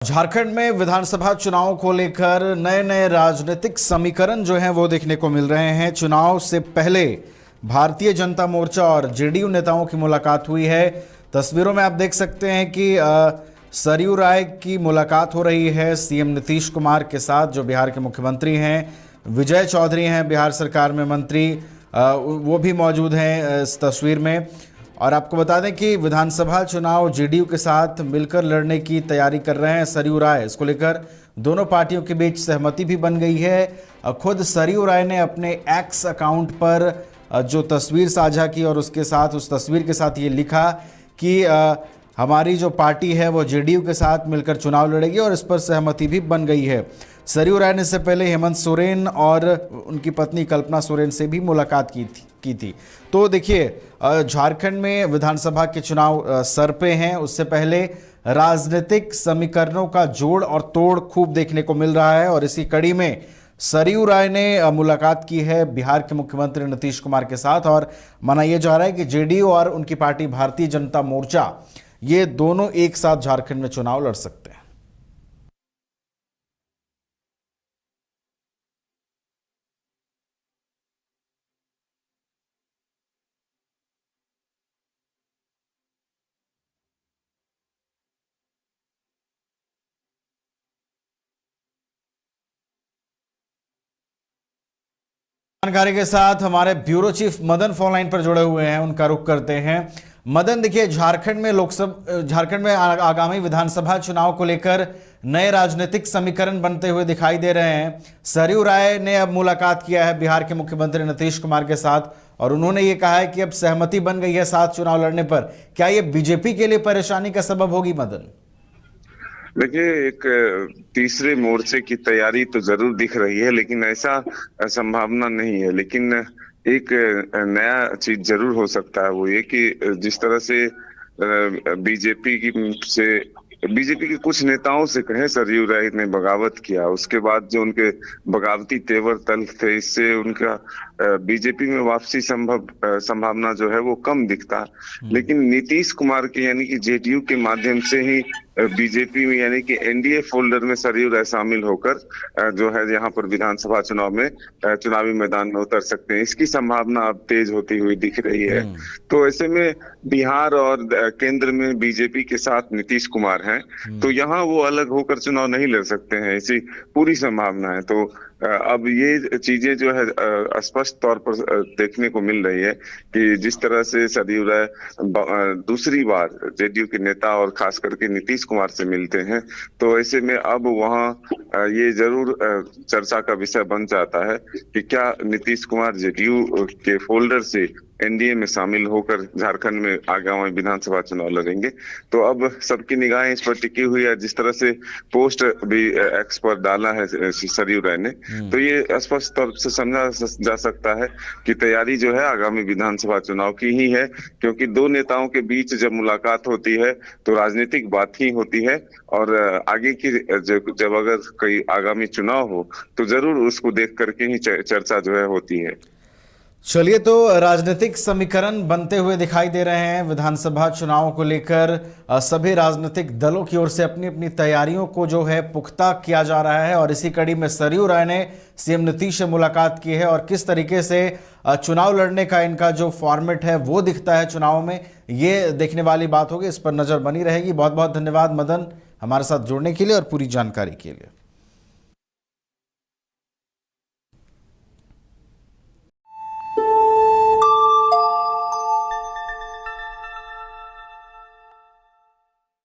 झारखंड में विधानसभा चुनाव को लेकर नए नए राजनीतिक समीकरण जो हैं वो देखने को मिल रहे हैं। चुनाव से पहले भारतीय जनता मोर्चा और जेडीयू नेताओं की मुलाकात हुई है। तस्वीरों में आप देख सकते हैं कि सरयू राय की मुलाकात हो रही है सीएम नीतीश कुमार के साथ, जो बिहार के मुख्यमंत्री हैं। विजय चौधरी हैं बिहार सरकार में मंत्री, वो भी मौजूद हैं इस तस्वीर में। और आपको बता दें कि विधानसभा चुनाव जेडीयू के साथ मिलकर लड़ने की तैयारी कर रहे हैं सरयू राय। इसको लेकर दोनों पार्टियों के बीच सहमति भी बन गई है। खुद सरयू राय ने अपने एक्स अकाउंट पर जो तस्वीर साझा की और उस तस्वीर के साथ ये लिखा कि हमारी जो पार्टी है वो जेडीयू के साथ मिलकर चुनाव लड़ेगी, और इस पर सहमति भी बन गई है। सरयू राय ने इससे पहले हेमंत सोरेन और उनकी पत्नी कल्पना सोरेन से भी मुलाकात की थी। तो देखिए, झारखंड में विधानसभा के चुनाव सर पे हैं। उससे पहले राजनीतिक समीकरणों का जोड़ और तोड़ खूब देखने को मिल रहा है, और इसी कड़ी में सरयू राय ने मुलाकात की है बिहार के मुख्यमंत्री नीतीश कुमार के साथ। और माना यह जा रहा है कि जेडीयू और उनकी पार्टी भारतीय जनता मोर्चा, ये दोनों एक साथ झारखंड में चुनाव लड़ सकते हैं। जानकारी के साथ हमारे bureau chief Madan phone line पर जुड़े हुए हैं, उनका रुख करते हैं। मदन, देखिए, झारखंड में आगामी विधानसभा चुनाव को लेकर नए राजनीतिक समीकरण बनते हुए दिखाई दे रहे हैं। सरयू राय ने अब मुलाकात किया है बिहार के मुख्यमंत्री नीतीश कुमार के साथ, और उन्होंने ये कहा है कि अब सहमति बन गई है साथ चुनाव लड़ने पर। क्या ये बीजेपी के लिए परेशानी का सबब होगी मदन? देखिए, एक तीसरे मोर्चे की तैयारी तो जरूर दिख रही है, लेकिन ऐसा संभावना नहीं है। लेकिन एक नया चीज जरूर हो सकता है, वो ये कि जिस तरह से बीजेपी के कुछ नेताओं से कहे सरयू राय ने बगावत किया, उसके बाद जो उनके बगावती तेवर तल्ख थे, इससे उनका बीजेपी में वापसी संभावना जो है वो कम दिखता। लेकिन नीतीश कुमार के यानी कि जेडीयू के माध्यम से ही बीजेपी में यानी कि एनडीए फोल्डर में सरयू राय शामिल होकर जो है यहाँ पर विधानसभा चुनाव में चुनावी मैदान में उतर सकते हैं, इसकी संभावना अब तेज होती हुई दिख रही है। तो ऐसे में बिहार और केंद्र में बीजेपी के साथ नीतीश कुमार हैं, तो यहाँ वो अलग होकर चुनाव नहीं लड़ सकते हैं, ऐसी पूरी संभावना है। तो अब ये चीजें जो है स्पष्ट तौर पर देखने को मिल रही है कि जिस तरह से सरयू राय दूसरी बार जेडीयू के नेता और खास करके नीतीश कुमार से मिलते हैं, तो ऐसे में अब वहाँ ये जरूर चर्चा का विषय बन जाता है कि क्या नीतीश कुमार जेडीयू के फोल्डर से एनडीए में शामिल होकर झारखंड में आगामी विधानसभा चुनाव लड़ेंगे। तो अब सबकी निगाहें इस पर टिकी हुई है। जिस तरह से पोस्ट भी एक्स पर डाला है सरयू राय ने, तो ये स्पष्ट तौर से समझा जा सकता है कि तैयारी जो है आगामी विधानसभा चुनाव की ही है, क्योंकि दो नेताओं के बीच जब मुलाकात होती है तो राजनीतिक बात ही होती है, और आगे की जब अगर कोई आगामी चुनाव हो तो जरूर उसको देख करके ही चर्चा जो है होती है। चलिए, तो राजनीतिक समीकरण बनते हुए दिखाई दे रहे हैं विधानसभा चुनाव को लेकर। सभी राजनीतिक दलों की ओर से अपनी अपनी तैयारियों को जो है पुख्ता किया जा रहा है, और इसी कड़ी में सरयू राय ने सीएम नीतीश से मुलाकात की है, और किस तरीके से चुनाव लड़ने का इनका जो फॉर्मेट है वो दिखता है चुनाव में, ये देखने वाली बात होगी। इस पर नजर बनी रहेगी। बहुत बहुत धन्यवाद मदन, हमारे साथ जुड़ने के लिए और पूरी जानकारी के लिए।